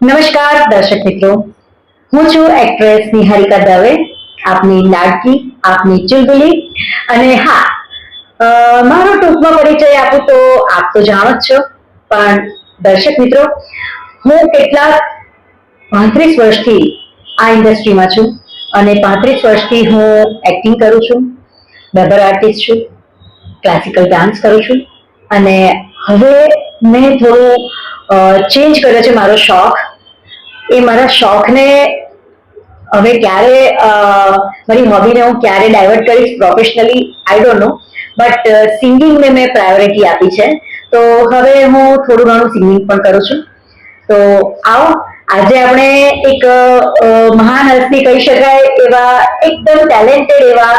નમસ્કાર દર્શક મિત્રો, હું છું એક્ટ્રેસ નિહારિકા દવે, આપની લાડકી, આપની ચુલબુલી. અને હા, મારો ટૂંકમાં પરિચય આપું તો આપ તો જાણો જ છો, પણ દર્શક મિત્રો, હું કેટલાક 35 વર્ષથી આ ઇન્ડસ્ટ્રીમાં છું અને 35 વર્ષથી હું એક્ટિંગ કરું છું, ડબર આર્ટિસ્ટ છું, ક્લાસિકલ ડાન્સ કરું છું અને હવે મેં થોડું ચેન્જ કર્યો છે મારો શોખ. એ મારા શોખને હવે ક્યારે મારી હોબીને હું ક્યારે ડાયવર્ટ કરીશ professionally I don't know, but સિંગિંગને મેં પ્રાયોરિટી આપી છે. તો હવે હું થોડું ઘણું સિંગિંગ પણ કરું છું. તો આવો આજે આપણે એક મહાન હસ્તી કહી શકાય એવા એકદમ ટેલેન્ટેડ એવા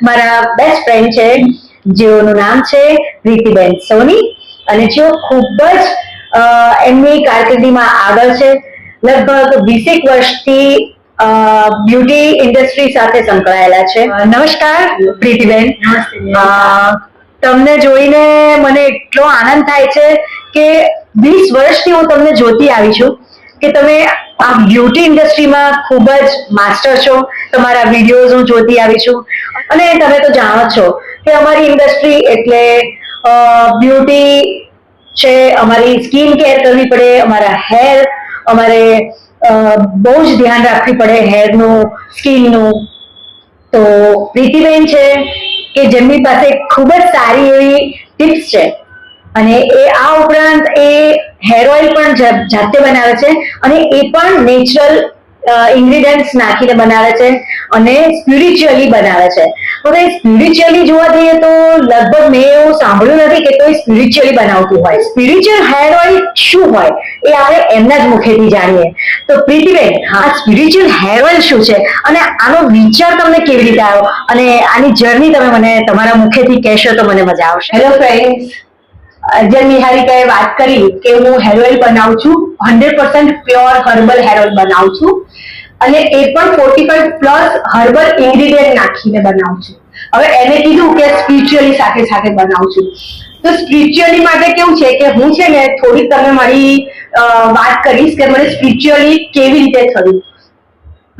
મારા બેસ્ટ ફ્રેન્ડ છે, જેઓનું નામ છે પ્રીતિબેન સોની, અને જેઓ ખૂબ જ એમની કારકિર્દીમાં આગળ છે. લગભગ 20 વર્ષથી બ્યુટી ઇન્ડસ્ટ્રી સાથે સંકળાયેલા છે. નમસ્કાર પ્રીતિબેન. તમને જોઈને મને એટલો આનંદ થાય છે કે 20 વર્ષથી હું તમને જોતી આવી છું કે તમે આ બ્યુટી ઇન્ડસ્ટ્રીમાં ખૂબ જ માસ્ટર છો. તમારા વિડીયોઝ હું જોતી આવી છું અને તમે તો જાણો છો કે અમારી ઇન્ડસ્ટ્રી એટલે બ્યુટી છે, અમારી સ્કિન કેર કરવી પડે, અમારા હેર અમારે બહુ જ ધ્યાન રાખવી પડે હેરનું, સ્કિનનું. તો પ્રીતિબેન છે કે જેમની પાસે ખૂબ જ સારી એવી ટિપ્સ છે અને એ આ ઉપરાંત એ હેર ઓઇલ પણ જાતે બનાવે છે અને એ પણ નેચરલ ઇન્ગ્રીડિયન્ટ્સ નાખીને બનાવે છે અને સ્પિરિચ્યુઅલી બનાવે છે. હવે સ્પિરિચ્યુઅલી જોવા જઈએ તો લગભગ મેં એવું સાંભળ્યું નથી કે કોઈ સ્પિરિચ્યુઅલી બનાવતું હોય. સ્પિરિચ્યુઅલ હેર ઓઇલ શું હોય એ આપણે એમના જ મુખેથી જાણીએ. તો પ્રીતિબેન, આ સ્પિરિચ્યુઅલ હેર ઓઇલ શું છે અને આનો વિચાર તમને કેવી રીતે આવ્યો અને આની જર્ની તમે મને તમારા મુખેથી કહેશો તો મને મજા આવશે. હેલો ફ્રેન્ડ્સ, જે નિહારિકાએ વાત કરી કે હું હેર ઓઇલ બનાવું છું, 100% પ્યોર હર્બલ હેર ઓઇલ બનાવું છું અને એ પણ 45+ હર્બલ ઇન્ગ્રીડિયન્ટ નાખીને બનાવું છું. હવે એને કીધું કે સ્પિરિચ્યુઅલી સાથે સાથે બનાવું છું. તો સ્પિરિચ્યુઅલી માટે કેવું છે કે હું છે ને થોડીક તમે મારી વાત કરીશ કે મને સ્પિરિચ્યુઅલી કેવી રીતે થયું.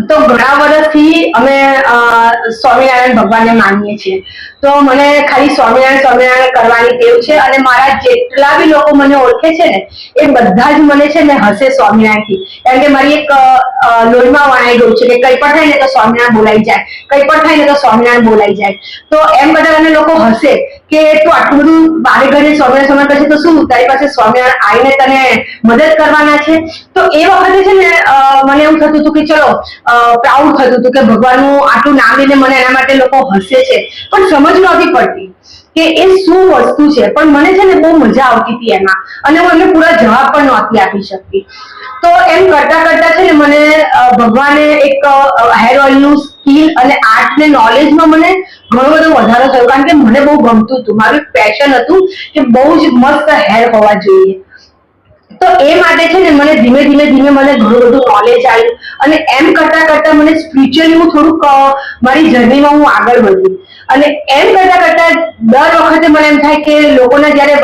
તો ઘણા વર્ષથી અમે સ્વામિનારાયણ ભગવાનને માનીએ છીએ. તો મને ખાલી સ્વામિનારાયણ કરવાની ટેવ છે અને મારા જેટલા બી લોકો મને ઓળખે છે ને એ બધા જ મને છે ને હસે સ્વામિનારાયણથી. કારણ કે મારી એક લોહીમાં વણાઈ ગયું છે કે કંઈ પણ થાય ને તો સ્વામિનારાયણ બોલાઈ જાય, કંઈ પણ થાય ને તો સ્વામિનારાયણ બોલાઈ જાય. તો એમ બધા મને લોકો હસે કે તું આટલું બધું બારે ઘરે સ્વામિનારાયણ કરશે તો શું તારી પાસે સ્વામિનારાયણ આવીને તને મદદ કરવાના છે. તો એ વખતે છે ને મને એવું થતું હતું કે ચલો પ્રાઉડ થતું હતું કે ભગવાનનું આટલું નામ લઈને મને એના માટે લોકો હસે છે, પણ સમજ નહોતી પડતી કે એ શું વસ્તુ છે. પણ મને છે ને બહુ મજા આવતી હતી એમાં અને હું એમને પૂરા જવાબ પણ નહોતી આપી શકતી. તો એમ કરતા કરતા છે ને મને ભગવાને એક હેર ઓઇલનું સ્કિલ અને આર્ટ ને નોલેજમાં મને ઘણો બધો વધારો થયો. કારણ કે મને બહુ ગમતું હતું, મારું પેશન હતું કે બહુ જ મસ્ત હેર હોવા જોઈએ. તો એ માટે છે ને મને ધીમે ધીમે મને ઘણું બધું નોલેજ આવ્યું અને એમ કરતા કરતા મને સ્પિરિચ્યુઅલી હું થોડુંક મારી જર્નીમાં હું આગળ વધી અને એમ કરતા કરતા દર વખતે મને એમ થાય કે લોકોને જયારે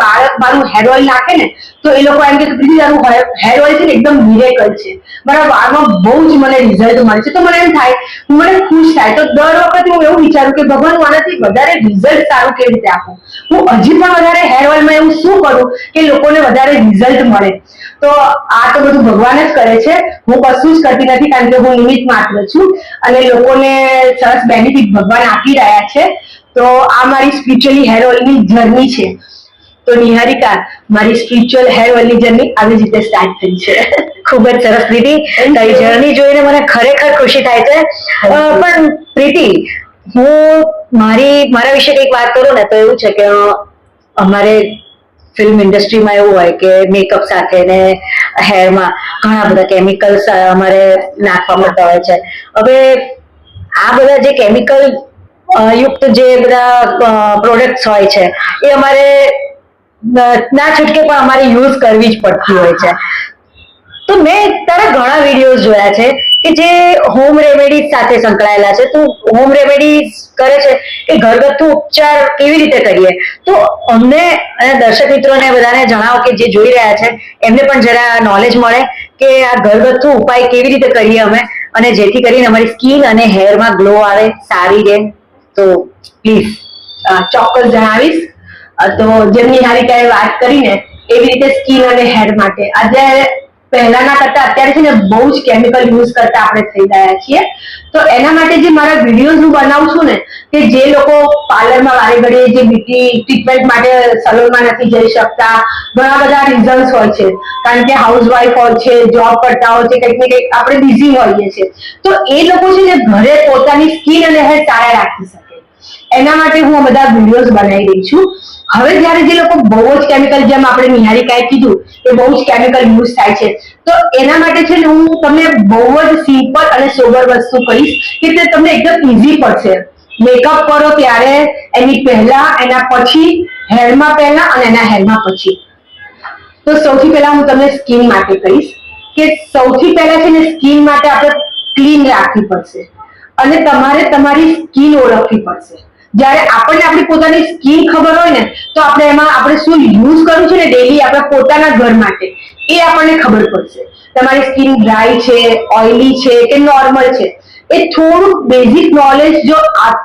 મારું હેર ઓઇલ નાખે ને તો એ લોકો એમ કે પ્રીતિ તારું હેર ઓઇલ છે ને એકદમ મિરેકલ છે, મારા વાળમાં બહુ જ મને રિઝલ્ટ મળે છે. તો મને એમ થાય, મને ખુશ થાય. તો દર વખતે હું એવું વિચારું કે ભગવાન હું આનાથી વધારે રિઝલ્ટ સારું કેવી રીતે આપું, હું હજી પણ વધારે હેર ઓઇલમાં એવું શું કરું કે લોકોને વધારે રિઝલ્ટ મળે. તો આ તો બધું ભગવાન જ કરે છે, હું કશું જ કરતી નથી. કારણ કે હું નિમિત્ત માત્ર છું અને લોકોને સરસ બેનિફિટ ભગવાન આપી રહ્યા છે. તો આ મારી સ્પિરિચ્યુઅલી હેર ઓઇલની જર્ની છે. તો નિહારિકા, મારી સ્પિરિચ્યુઅલ હેર ઓઇલની જર્ની આવી રીતે સ્ટાર્ટ થઈ છે. ખૂબ જ સરસ પ્રીતિ, તારી જર્ની જોઈને મને ખરેખર ખુશી થાય છે. પણ પ્રીતિ, હું મારા વિશે કંઈક વાત કરું ને તો એવું છે કે અમારે ફિલ્મ ઇન્ડસ્ટ્રીમાં એવું હોય કે મેકઅપ સાથે ને હેરમાં ઘણા બધા કેમિકલ્સ અમારે નાખવા પડતા હોય છે. હવે આ બધા જે કેમિકલ યુક્ત જે બધા પ્રોડક્ટ્સ હોય છે એ અમારે ના છૂટકે પણ અમારે યુઝ કરવી જ પડતી હોય છે. તો મેં તારા ઘણા વિડીયોઝ જોયા છે કે જે હોમ રેમેડીઝ સાથે સંકળાયેલા છે. તો હોમ રેમેડીઝ કરે છે કે ઘરગથ્થુ ઉપચાર કેવી રીતે કરીએ, તો અમને અને દર્શક મિત્રોને બધાને જણાવો કે જે જોઈ રહ્યા છે એમને પણ જરા નોલેજ મળે કે આ ઘરગથ્થુ ઉપાય કેવી રીતે કરીએ અમે, અને જેથી કરીને અમારી સ્કિન અને હેરમાં ગ્લો આવે, સારી રહે. તો પ્લીઝ. ચોક્કસ જણાવીશ. તો જેમ નિહારિકાએ વાત કરીને એવી રીતે સ્કિન અને હેર માટે આજે પહેલાના કરતા અત્યારે છે ને બહુ જ કેમિકલ યુઝ કરતા આપણે થઈ ગયા છીએ. તો એના માટે જે મારા વિડીયોઝ હું બનાવું છું ને, કે જે લોકો પાર્લરમાં વારે ઘડીએ જે બ્યુટી ટ્રીટમેન્ટ માટે સલોનમાં નથી જઈ શકતા, ઘણા બધા રીઝન્સ હોય છે, કારણ કે હાઉસવાઈફ હોય છે, જોબ કરતા હોય છે, કંઈક ને કંઈક આપણે બિઝી હોઈએ છીએ. તો એ લોકો છે ને ઘરે પોતાની સ્કિન અને હેર સારા રાખી શકે, એના માટે હું આ બધા વિડીયોઝ બનાવી રહી છું. હવે જ્યારે જે લોકો બહુ જ કેમિકલ, જેમ આપણે નિહારિકાએ કીધું કે બહુ જ કેમિકલ યુઝ થાય છે, તો એના માટે છે ને હું તમને બહુ જ સિમ્પલ અને સોબર વસ્તુ કહીશ કે તે તમને એકદમ ઈઝી પડશે. મેકઅપ કરો ત્યારે, એની પહેલા, એના પછી, હેરમાં પહેલા અને એના હેરમાં પછી. તો સૌથી પહેલા હું તમને સ્કિન માટે કહીશ કે સૌથી પહેલા છે ને સ્કિન માટે આપણે ક્લીન રાખવી પડશે અને તમારે તમારી સ્કિન ઓળખવી પડશે. જ્યારે આપણને આપણી પોતાની સ્કિન ખબર હોય ને, તો આપણે એમાં આપણે શું યુઝ કરવું છે ને ડેલી આપણા પોતાના ઘર માટે, એ આપણને ખબર પડશે. તમારી સ્કિન ડ્રાય છે, ઓઇલી છે કે નોર્મલ છે, એ થોડું બેઝિક નોલેજ જો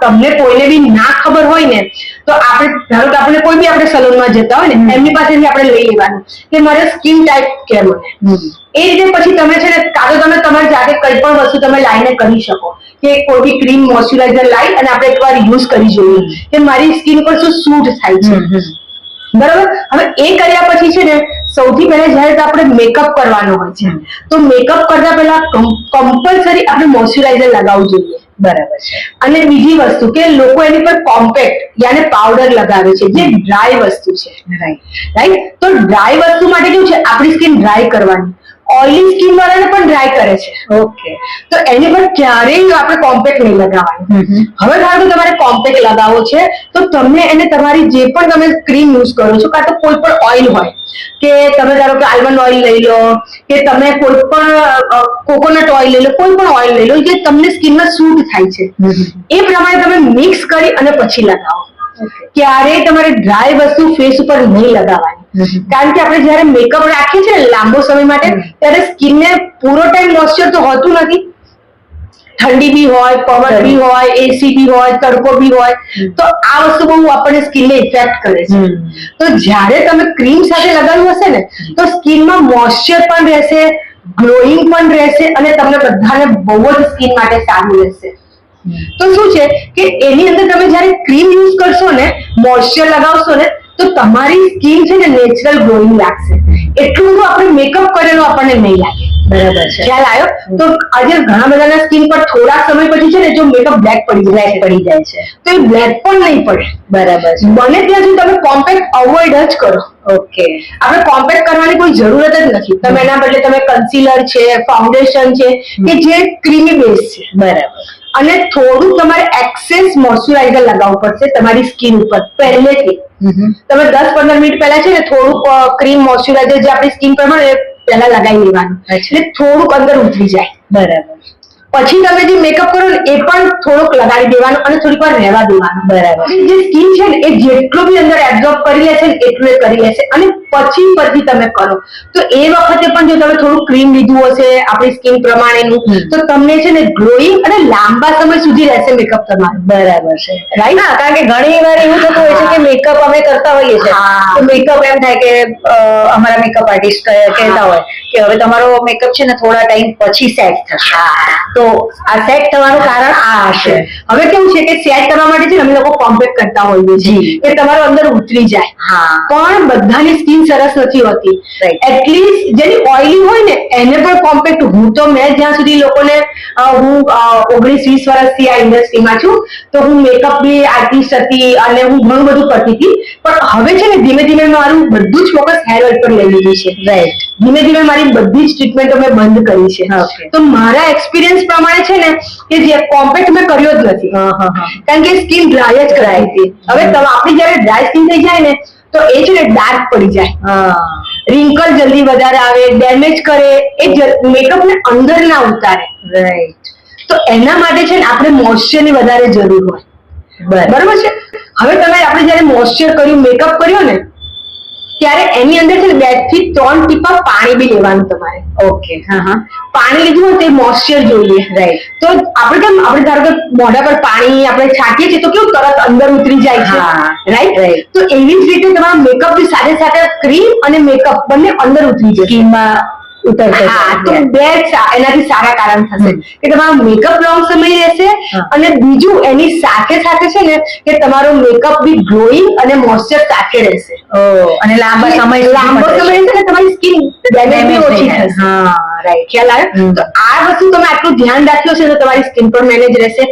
તમને કોઈને બી ના ખબર હોય ને, તો આપણે ધારો કે આપણે કોઈ બી આપણે સલૂનમાં જતા હોય ને, એમની પાસેથી આપણે લઈ લેવાનું કે મારે સ્કિન ટાઈપ કેમ મને. એ રીતે પછી તમે છે ને કાં તો તમે તમારી જાતે કઈ પણ વસ્તુ તમે લાઈને કરી શકો, કે કોઈ બી ક્રીમ મોઇશ્ચરાઇઝર લાવી અને આપણે એકવાર યુઝ કરી જોઈએ કે મારી સ્કિન પર શું સૂટ થાય છે. બરાબર. હવે એ કર્યા પછી છે ને સૌથી પહેલા જ્યારે આપણે મેકઅપ કરવાનો હોય છે, તો મેકઅપ કરતા પહેલા કમ્પલસરી આપણે મોઇશ્ચરાઇઝર લગાવવું જોઈએ. બરાબર છે. અને બીજી વસ્તુ કે લોકો એની પર કોમ્પેક્ટ યાને પાવડર લગાવે છે, જે ડ્રાય વસ્તુ છે. રાઈટ. તો ડ્રાય વસ્તુ માટે કેવું છે, આપણી સ્કિન ડ્રાય કરવાની. ઓઇલી સ્કિન વાળાને પણ ડ્રાય કરે છે. ઓકે. તો એની પર ક્યારેય આપણે કોમ્પેક્ટ નહીં લગાવવાની. હવે ધારો કે તમારે કોમ્પેક્ટ લગાવવો છે, તો તમે એને તમારી જે પણ તમે ક્રીમ યુઝ કરો છો, કાં તો કોઈ પણ ઓઇલ હોય, કે તમે ધારો કે આલ્મંડ ઓઇલ લઈ લો, કે તમે કોઈ પણ કોકોનટ ઓઇલ લઈ લો, કોઈ પણ ઓઇલ લઈ લો જે તમને સ્કિનમાં સૂટ થાય છે, એ પ્રમાણે તમે મિક્સ કરી અને પછી લગાવો. ક્યારેય તમારે ડ્રાય વસ્તુ ફેસ ઉપર નહીં લગાવવાની, કારણ કે આપણે જયારે મેકઅપ રાખીએ છીએ લાંબો સમય માટે, ત્યારે સ્કિનને પૂરો ટાઈમ મોઇશ્ચર તો હોતું નથી. ઠંડી બી હોય, પવન બી હોય, એસી બી હોય, તડકો બી હોય, તો આ વસ્તુ બહુ આપણને સ્કિનને ઇફેક્ટ કરે છે. તો જ્યારે તમે ક્રીમ સાથે લગાવ્યું હશે ને, તો સ્કિનમાં મોઇશ્ચર પણ રહેશે, ગ્લોઈંગ પણ રહેશે અને તમને બધાને બહુ જ સ્કિન માટે સારું રહેશે. તો શું છે કે એની અંદર તમે જ્યારે ક્રીમ યુઝ કરશો ને, મોઇશ્ચર લગાવશો ને, તો તમારી સ્કિન છે ને નેચરલ ગ્લોઈંગ લાગશે. એટલું બધું આપણે મેકઅપ કરેલું આપણને નહીં લાગે. બરાબર છે. ખ્યાલ આવ્યો? તો આજે ઘણા બધાના સ્કિન પર થોડા સમય પછી છે ને જો મેકઅપ બ્લેક પડી જાય છે, તો એ બ્લેક પણ નહીં પડે. બરાબર છે. બને ત્યાં સુધી તમે કોમ્પેક્ટ અવોઇડ જ કરો. ઓકે. આપણે કોમ્પેક્ટ કરવાની કોઈ જરૂરત જ નથી. તમે એના બદલે તમે કન્સીલર છે, ફાઉન્ડેશન છે, કે જે ક્રીમી બેઝ છે. બરાબર. અને થોડું તમારે એક્સેસ મોઇશ્ચરાઇઝર લગાવવું પડશે તમારી સ્કિન ઉપર પહેલેથી. તમે 10-15 મિનિટ પહેલા છે ને થોડુંક ક્રીમ મોઇશ્ચરાઇઝર જે આપણી સ્કિન પર મળે પહેલા લગાવી લેવાનું, એટલે થોડુંક અંદર ઉતરી જાય. બરાબર. પછી તમે જે મેકઅપ કરો ને એ પણ થોડુંક લગાવી દેવાનું અને થોડીક વાર રહેવા દેવાનું. બરાબર. જે સ્કિન છે ને એ જેટલું બી અંદર એબ્ઝોર્બ કરી લેશે ને એટલું એ કરી લેશે, અને પછી તમે કરો તો એ વખતે પણ જો તમે થોડું ક્રીમ લીધું હશે આપણી સ્કિન પ્રમાણેનું, તો તમને છે ને ગ્લોઈંગ અને લાંબા સમય સુધી રહેશે મેકઅપ તમારું. બરાબર છે. રાઈટ. હા, કારણ કે ઘણી વાર એવું થતું હોય છે કે મેકઅપ અમે કરતા હોઈએ છીએ, તો મેકઅપ એમ થાય કે અમારા મેકઅપ આર્ટિસ્ટ કહેતા હોય કે હવે તમારો મેકઅપ છે ને થોડા ટાઈમ પછી સેટ થશે. તો આ સેટ થવાનું કારણ આ હશે. હવે કેવું છે કે સેટ કરવા માટે છે ને અમે લોકો કોમ્પેક્ટ કરતા હોઈએ છીએ કે તમારો અંદર ઉતરી જાય, પણ બધાની સ્કિન સરસ નથી હોતી. એટલીસ્ટ જેની ઓઇલી હોય ને એને પણ કોમ્પેક્ટ, મેં જ્યાં સુધી લોકોને, હું 19-20 વર્ષથી આ ઇન્ડસ્ટ્રીમાં છું, તો હું મેકઅપ બી આર્ટિસ્ટ હતી અને હું ઘણું બધું કરતી હતી, પણ હવે છે ને ધીમે ધીમે મારું બધું જ ફોકસ હેર ઓઇલ પર લઈ લીધું છે. રાઈટ. ધીમે ધીમે મારી બધી જ ટ્રીટમેન્ટો મેં બંધ કરી છે. તો મારા એક્સપિરિયન્સ પ્રમાણે છે ને કે જે કોમ્પેક્ટ મેં કર્યો જ નથી, કારણ કે સ્કિન ડ્રાય જ કરાવી હતી. હવે આપણી જયારે ડ્રાય સ્કિન થઈ જાય ને, તો એ છે ને ડાર્ક પડી જાય. રિંકલ જલ્દી વધારે આવે, ડેમેજ કરે, એ મેકઅપ ને અંદર ના ઉતારે. રાઈટ. તો એના માટે છે ને આપણે મોઇશ્ચર ની વધારે જરૂર હોય. બરાબર છે. હવે તમે આપણે જયારે મોઇશ્ચર કર્યું, મેકઅપ કર્યો ને, ત્યારે એની અંદર છે ને 2 થી 3 ટીપા પાણી બી લેવાનું તમારે. ઓકે. હા હા. પાણી લીધું હોય તો મોઇશ્ચર જોઈએ. રાઈટ. તો આપણે ધારો કે મોઢા પર પાણી આપણે છાંટીએ છીએ તો કેવું તરત અંદર ઉતરી જાય છે. રાઈટ. રાઈટ. તો એવી જ રીતે તમારા મેકઅપ ની સાથે સાથે ક્રીમ અને મેકઅપ બંને અંદર ઉતરી જશે. સ્કિનમાં ઉતરશે. હા, તો એનાથી સારા કારણ થશે કે તમારો મેકઅપ લોંગ સમય રહેશે, અને બીજું એની સાથે સાથે છે ને કે તમારો મેકઅપ બી ગ્લોઈંગ અને મોઇશ્ચર સાથે રહેશે. અને લાંબો સમય રહેશે ને તમારી સ્કિન ડેમેજ બી ઓછી થશે. હા, રાઈટ. ખ્યાલ આવ્યો? તો આ વસ્તુ તમે આટલું ધ્યાન રાખ્યું છે તો તમારી સ્કિન પર મેનેજ રહેશે.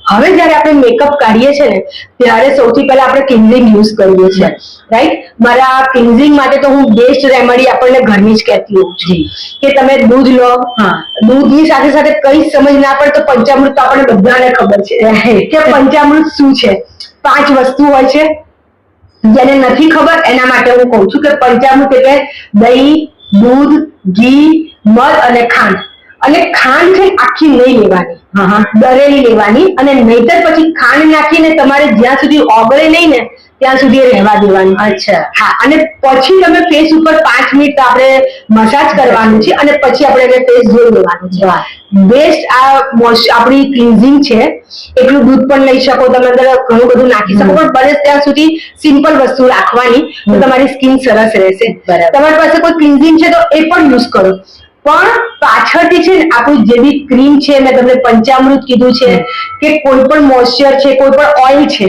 હવે જયારે આપણે મેકઅપ કાઢીએ છીએ ને ત્યારે સૌથી પહેલા આપણે ક્લિન્ઝિંગ યુઝ કરીએ છીએ. રાઈટ. મારા ક્લિન્ઝિંગ માટે તો હું બેસ્ટ રેમેડી આપણને ઘરની જ કહેતી હોઉં છું કે તમે દૂધ લો. દૂધની સાથે સાથે કઈ સમજ ના પડે તો પંચામૃત તો આપણને બધાને ખબર છે કે પંચામૃત શું છે. 5 વસ્તુ હોય છે. જેને નથી ખબર એના માટે હું કહું છું કે પંચામૃત એટલે દહીં, દૂધ, ઘી, મધ અને ખાંડ. અને ખાંડ છે આખી નહીં લેવાની, દરેલી લેવાની, અને નહીતર પછી ખાંડ નાખીને તમારે જ્યાં સુધી ઓગળે નહીં ને ત્યાં સુધી રહેવા દેવાની. અચ્છા. હા, અને પછી તમે ફેસ ઉપર 5 મિનિટ આપણે મસાજ કરવાનું છે અને પછી આપણે એને ફેસ ધોઈ લેવાનું છે. બેસ્ટ આ આપણી ક્લિન્ઝિંગ છે. એટલું દૂધ પણ લઈ શકો તમે, અંદર ઘણું બધું નાખી શકો, પણ બને ત્યાં સુધી સિમ્પલ વસ્તુ રાખવાની તો તમારી સ્કિન સરસ રહેશે. તમારી પાસે કોઈ ક્લિન્ઝિંગ છે તો એ પણ યુઝ કરો, પણ પાછળથી છે ને આપણું જે બી ક્રીમ છે, મેં તમને પંચામૃત કીધું છે કે કોઈ પણ મોઇશ્ચર છે, કોઈ પણ ઓઇલ છે,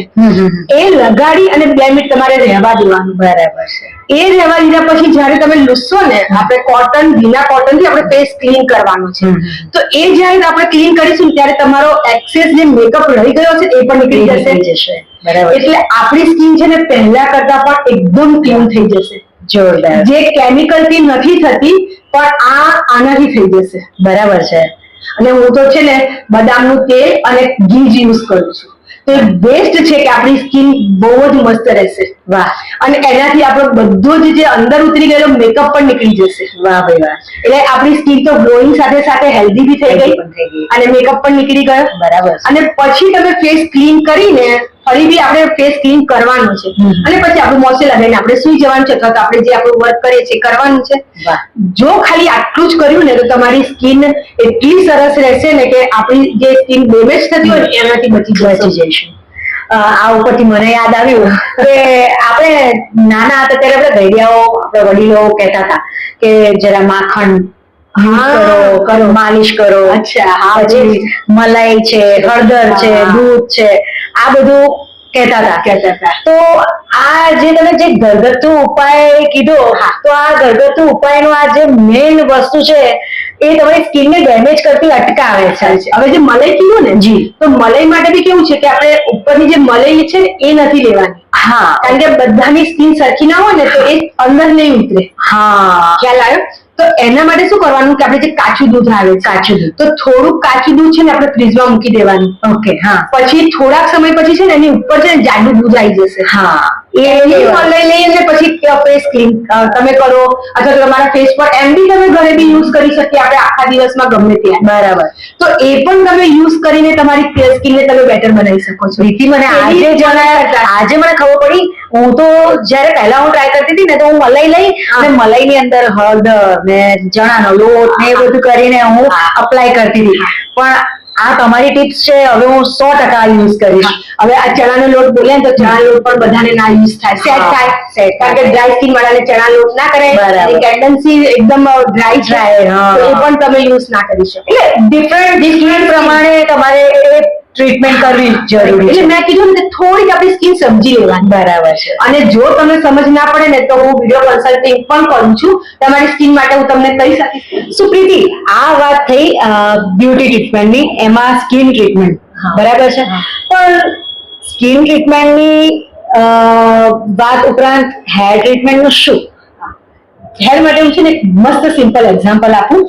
એ લગાડી અને 2 મિનિટ તમારે રહેવા દેવાનું. બરાબર છે. એ રહેવા દીધા પછી જયારે તમે લૂસશો ને, આપણે કોટન, ભીના કોટન થી આપણે ફેસ ક્લીન કરવાનો છે. તો એ જયારે આપણે ક્લીન કરીશું ત્યારે તમારો એક્સેસ જે મેકઅપ રહી ગયો છે એ પણ નીકળી જશે. એટલે આપણી સ્કિન છે ને પહેલા કરતા પણ એકદમ ક્લીન થઈ જશે. જોરદાર. જે કેમિકલ થી નથી થતી પણ આનાથી થઈ જશે. બરાબર છે. અને હું તો છે ને બદામનું તેલ અને ઘી જ યુઝ કરું છું. તો એ બેસ્ટ છે કે આપણી સ્કિન બહુ જ મસ્ત રહેશે. વાહ. અને એનાથી આપણો બધો જ જે અંદર ઉતરી ગયેલો મેકઅપ પણ નીકળી જશે. વાહ ભાઈ વાહ. એટલે આપણી સ્કિન તો ગ્લોઈંગ સાથે સાથે હેલ્ધી બી થઈ ગઈ અને મેકઅપ પણ નીકળી ગયો. બરાબર. અને પછી તમે ફેસ ક્લીન કરીને ફરી બી આપણે ફેસ ક્લીન કરવાનું છે અને પછી આપણું મોઇશ્ચર લગાવીને આપણે સુઈ જવાનું છે, અથવા તો આપણે જે આપણું વર્ક કરીએ છીએ કરવાનું છે. જો ખાલી આટલું જ કર્યું ને તો તમારી સ્કિન એટલી સરસ રહેશે ને કે આપણી જે સ્કિન ડેમેજ થતી હોય એનાથી બચી જઈશું. આ ઉપરથી મને યાદ આવ્યું કે આપણે નાના હતા ત્યારે આપણે ઘડિયાઓ, આપણા વડીલો કહેતા હતા કે જરા માખણ કરો, માલિશ કરો. અચ્છા. હા, પછી મલાઈ છે, હળદર છે, દૂધ છે, આ બધું કહેતા હતા. તો આ જે તમે જે ઘરગથ્થુ ઉપાય કીધો, તો આ ઘરગથ્થુ ઉપાયનો આ જે મેઇન વસ્તુ છે એ તમારી સ્કિનને ડેમેજ કરતી અટકાવે છે. હવે જે મલાઈ કીધું ને, જી, તો મલાઈ માટે બી કેવું છે કે આપણે ઉપરની જે મલાઈ છે ને એ નથી લેવાની. હા, કારણ કે બધાની સ્કિન સરખી ના હોય ને તો એ અંદર નહીં ઉતરે. હા, ખ્યાલ આવ્યો? તો એના માટે શું કરવાનું કે આપણે જે કાચું દૂધ આવે, કાચું દૂધ, તો થોડુંક કાચું દૂધ છે ને આપણે ફ્રીજમાં મૂકી દેવાનું. ઓકે. હા. પછી થોડાક સમય પછી છે ને એની ઉપર છે ને જાડું દૂધ આવી જશે. હા, એની મલાઈ લઈને પછી ફેસ ક્લીન તમે કરો, અથવા તો તમારા ફેસ પર એમ બી તમે ઘરે બી યુઝ કરી શકીએ આપણે આખા દિવસમાં ગમે ત્યાં. બરાબર. તો એ પણ તમે યુઝ કરીને તમારી સ્કિનને તમે બેટર બનાવી શકો છો. રીતિ મને આજે મને ખબર પડી. હું તો જયારે પહેલા હું ટ્રાય કરતી હતી ને તો હું મલાઈ લઈ અને મલાઈની અંદર હળદર ને ચણાનો લોટ ને એ બધું કરીને હું અપ્લાય કરતી હતી. પણ આ તમારી ટિપ્સ છે, હવે હું 100% યુઝ કરીશ. હવે આ ચણાનો લોટ બોલે ને તો ચણા લોટ પણ બધાને ના યુઝ થાય, સેટ થાય, કારણ કે ડ્રાય સ્કિન વાળાને ચણા લોટ ના કરાય, ટેન્ડન્સી એકદમ ડ્રાય છે તો એ પણ તમે યુઝ ના કરી શકો. એટલે ડિફરન્ટ પ્રમાણે તમારે એ ટ્રીટમેન્ટ કરવી જરૂરી છે. એટલે મેં કીધું ને થોડીક આપણી સ્કિન સમજી લેવાની. બરાબર છે. અને જો તમને સમજ ના પડે ને તો હું વિડીયો કન્સલ્ટિંગ પણ કરું છું. તમારી સ્કિન માટે હું તમને કહી શકીશ. સુપ્રીતિ, આ વાત થઈ બ્યુટી ટ્રીટમેન્ટની, એમાં સ્કિન ટ્રીટમેન્ટ બરાબર છે, પણ સ્કિન ટ્રીટમેન્ટની વાત ઉપરાંત હેર ટ્રીટમેન્ટનું શું? હેર માટે હું છે ને મસ્ત સિમ્પલ એક્ઝામ્પલ આપું.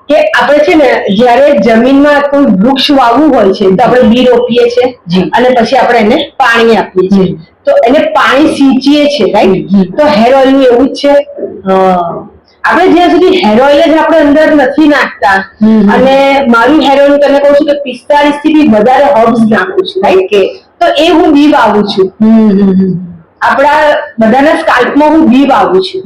કે આપણે છે ને જ્યારે જમીનમાં કોઈ વૃક્ષ વાવવું હોય છે તો આપણે બી રોપીએ છીએ અને પછી આપણે એને પાણી આપીએ છીએ, તો એને પાણી સિંચીએ છીએ, રાઈટ? તો હેર ઓઇલ નું એવું જ છે. આપણે જ્યાં સુધી હેર ઓઇલ જ આપણે અંદર નથી નાખતા, અને મારું હેર ઓઇલ તને કહું છું કે 45 થી વધારે હર્બ્સ નાખું છું, રાઈટ? તો એ હું બી વાવું છું. આપણા બધાના સ્કાલ્પમાં હું બી વાવું છું,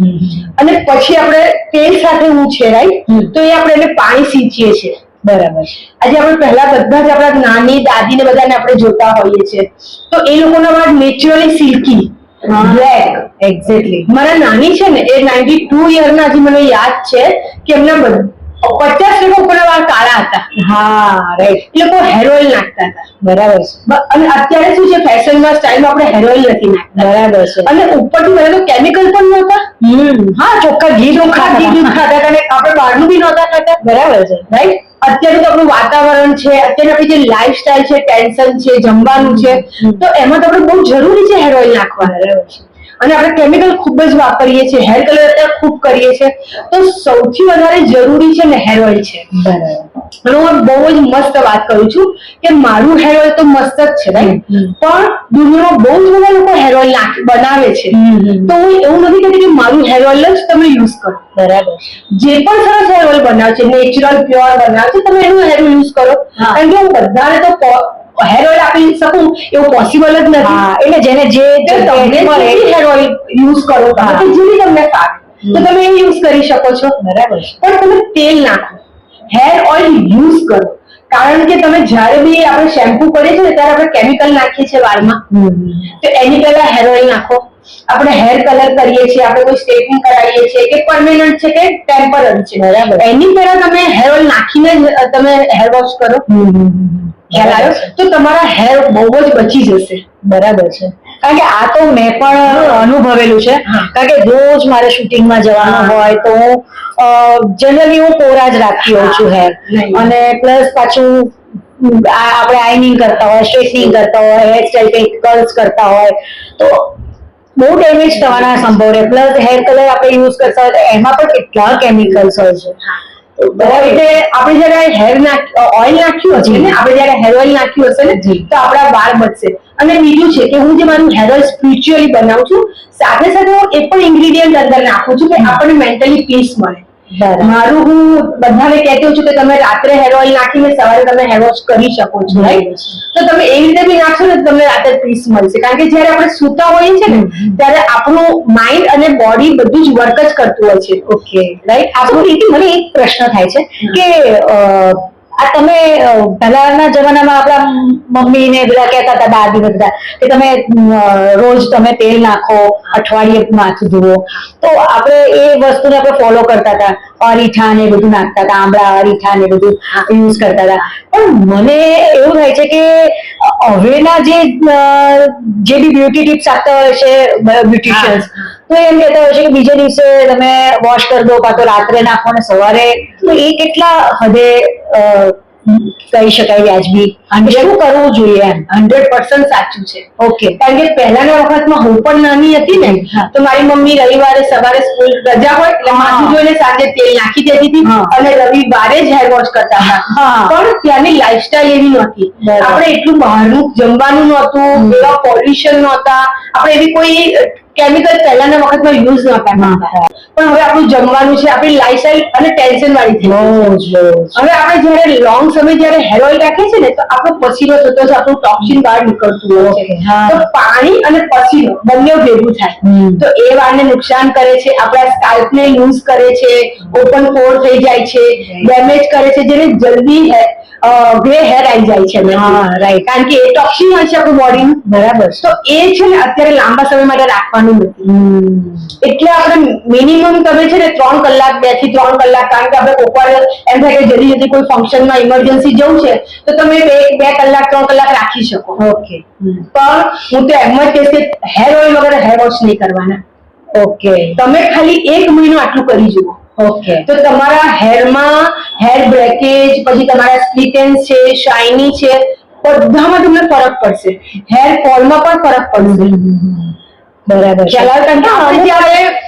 અને પછી આપણે તેલ સાથે હું છે, રાઈટ? તો એ આપણે એને પાણી સિંચીએ છીએ. બરાબર. આજે આપણે પહેલા બધા જ આપણા નાની દાદી ને બધાને આપણે જોતા હોઈએ છીએ, તો એ લોકોના વાળ નેચરલી સિલ્કી બ્લેક. એક્ઝેક્ટલી. મારા નાની છે ને એ 92 યરના, હજી મને યાદ છે કે એમના 50% ઉપરના વાળ કાળા હતા. હા, રાઈટ. એ લોકો હેર ઓઇલ નાખતા હતા. બરાબર છે. અને અત્યારે શું છે, ફેશનમાં સ્ટાઇલમાં આપણે હેર ઓઇલ નથી નાખતા. બરાબર છે. અને ઉપરથી મને તો કેમિકલ પણ નહોતા. હા, ચોખ્ખા ઘી ખાતા હતા, અને આપણે બહારનું બી નહોતા ખાતા. બરાબર છે, રાઈટ? અત્યારે તો આપણું વાતાવરણ છે, અત્યારે આપણી જે લાઈફસ્ટાઈલ છે, ટેન્શન છે, જમવાનું છે, તો એમાં તો આપણે બહુ જરૂરી છે હેર ઓઇલ નાખવા. બરાબર છે. અને આપણે કેમિકલ ખૂબ જ વાપરીએ છીએ, હેર કલર અત્યારે ખૂબ કરીએ છીએ, તો સૌથી વધારે જરૂરી છે ને હેર ઓઇલ છે. બરાબર. અને હું બહુ જ મસ્ત વાત કરું છું કે મારું હેર ઓઇલ તો મસ્ત જ છે, રાઈટ? પણ દુનિયામાં બહુ જ બધા લોકો હેર ઓઇલ બનાવે છે, તો હું એવું નથી કહેતી કે મારું હેર ઓઇલ જ તમે યુઝ કરો. બરાબર. જે પણ સરસ હેર ઓઇલ બનાવે છે, નેચરલ પ્યોર બનાવે છે, તમે એનું હેર યુઝ કરો. કારણ કે હું બધાને તો હેર ઓઇલ આપી શકું એવું પોસિબલ જ નથી. એટલે જેને જે હેર ઓઇલ યુઝ કરો તમે, જેવી તમને ફાવે તો તમે એ યુઝ કરી શકો છો. બરાબર. પણ તમે તેલ નાખો, હેર ઓઇલ યુઝ કરો. કારણ કે તમે જ્યારે બી આપણે શેમ્પુ કરીએ છીએ ત્યારે આપણે કેમિકલ નાખીએ છીએ વાળમાં, તો એની પહેલા હેર ઓઇલ નાખો. આપણે હેર કલર કરીએ છીએ, આપણે કોઈ સ્ટ્રેટનિંગ કરાવીએ છીએ કે પરમેનન્ટ છે કે ટેમ્પરરી છે, બરાબર, એની પહેલા તમે હેર ઓઇલ નાખીને તમે હેર વોશ કરો. ખ્યાલ આવ્યો? તો તમારા હેર બહુ જ બચી જશે. બરાબર છે. કારણ કે આ તો મેં પણ અનુભવેલું છે. કારણ કે રોજ મારે શૂટિંગમાં જવાનું હોય તો જનરલી હું કોરા જ રાખતી હોઉં છું હેર, અને પ્લસ પાછું આપણે આઈનિંગ કરતા હોય, સ્ટ્રેટનિંગ કરતા હોય, હેર સ્ટાઈલ કંઈક કર્લ્સ કરતા હોય, તો બહુ ડેમેજ થવાના સંભવ રહે. પ્લસ હેર કલર આપણે યુઝ કરતા હોય તો એમાં પણ કેટલા કેમિકલ્સ હોય છે. બરાબર. એટલે આપણે જયારે ઓઇલ નાખ્યું હશે ને, આપણે જયારે હેર ઓઇલ નાખ્યું હશે ને, તો આપણા વાળ બચશે. અને બીજું છે કે હું જે મારું હેર ઓઇલ સ્પિરિચ્યુઅલી બનાવું છું, સાથે સાથે હું એ પણ ઇન્ગ્રેડિયન્ટ અંદર નાખું છું કે આપણને મેન્ટલી પીસ મળે. મારું હું બધાને કહેતી હોઉં છું કે તમે રાત્રે હેર ઓઇલ નાખીને સવારે તમે હેર વોશ કરી શકો છો, રાઈટ? તો તમે એ રીતે બી નાખશો ને તમને રાત્રે પીસ મળશે. કારણ કે જયારે આપણે સૂતા હોઈએ છીએ ને ત્યારે આપણું માઇન્ડ અને બોડી બધું જ વર્ક જ કરતું હોય છે. Okay, right. આપણું મને એક પ્રશ્ન થાય છે કે આ તમે પહેલાના જમાનામાં આપણા મમ્મી ને બધા કહેતા હતા, દાદી ને બધા, કે તમે રોજ તમે તેલ નાખો, અઠવાડિયે માથું ધુવો, તો આપણે એ વસ્તુને આપણે ફોલો કરતા હતા. અરીઠા ને બધું નાખતા હતા, આંબળા અરીઠા ને બધું યુઝ કરતા હતા. પણ મને એવું થાય છે કે હવેના જે બી બ્યુટી ટિપ્સ આપતા હોય છે બ્યુટિશિયન્સ, તો એમ કહેતા હોય છે કે બીજે દિવસે તમે વોશ કરી દો, કાં તો રાત્રે નાખો ને સવારે, તો એ કેટલા હદે કહી શકાય વ્યાજબી? શું કરવું જોઈએ? એમ 100% સાચું છે. ઓકે. કારણ કે પહેલાના વખતમાં હું પણ નાની હતી ને, તો મારી મમ્મી રવિવારે સવારે સ્કૂલ રજા હોય એટલે માથું ધોઈને સાંજે તેલ નાખી દેતી હતી, અને રવિવારે જ હેર વોશ કરતા હતા. પણ ત્યાંની લાઈફસ્ટાઈલ એવી નહોતી. આપણે એટલું બહારનું જમવાનું નહોતું, એવા પોલ્યુશન નહોતા, આપણે એવી કોઈ કેમિકલ પહેલાના વખતમાં યુઝ નહોતા કરતા. પણ હવે આપણું જમવાનું છે, આપણી લાઈફસ્ટાઈલ અને ટેન્શન વાળી થઈ ગઈ. હવે આપણે જયારે લોંગ સમય જયારે હેર ઓઇલ રાખીએ છીએ ને, તો આપણો પસીનો થતો છે, આપણું ટોક્સિન બહાર નીકળતું હોય છે. તો પાણી અને પસીનો બંને ભેગું થાય તો એ વાળને નુકસાન કરે છે, આપણા સ્કાલ્પને લૂઝ કરે છે, ઓપન પોર થઈ જાય છે, ડેમેજ કરે છે, જેને જલ્દી ગ્રે હેર આવી જાય છે. રાઈટ. કારણ કે એ ટોક્સિન હોય છે આપણું બોડીનું. બરાબર. તો એ છે ને અત્યારે લાંબા સમય માટે રાખવાનું નથી. એટલે આપણે મિનિમમ તમે છે ને 3 કલાક, 2 થી 3 કલાક, કારણ કે આપણે કોકવાર એમ થાય કે જલ્દી જલ્દી કોઈ ફંક્શનમાં ઇમરજન્સી જવું છે તો તમે 2 કલાક 3 કલાક રાખી શકો. ઓકે. પણ હું તો એમ જ કહીશ કે હેર ઓઇલ વગર હેર વોશ નહીં કરવાના. ઓકે. તમે ખાલી 1 મહિનો આટલું કરી જુઓ. ઓકે. તો તમારા હેરમાં હેર બ્રેકેજ, પછી તમારા સ્પ્લિટ એન્ડ છે, શાઇની છે, બધામાં તમને ફરક પડશે. હેર ફોલમાં પણ ફરક પડશે. બરાબર છે. કારણ કે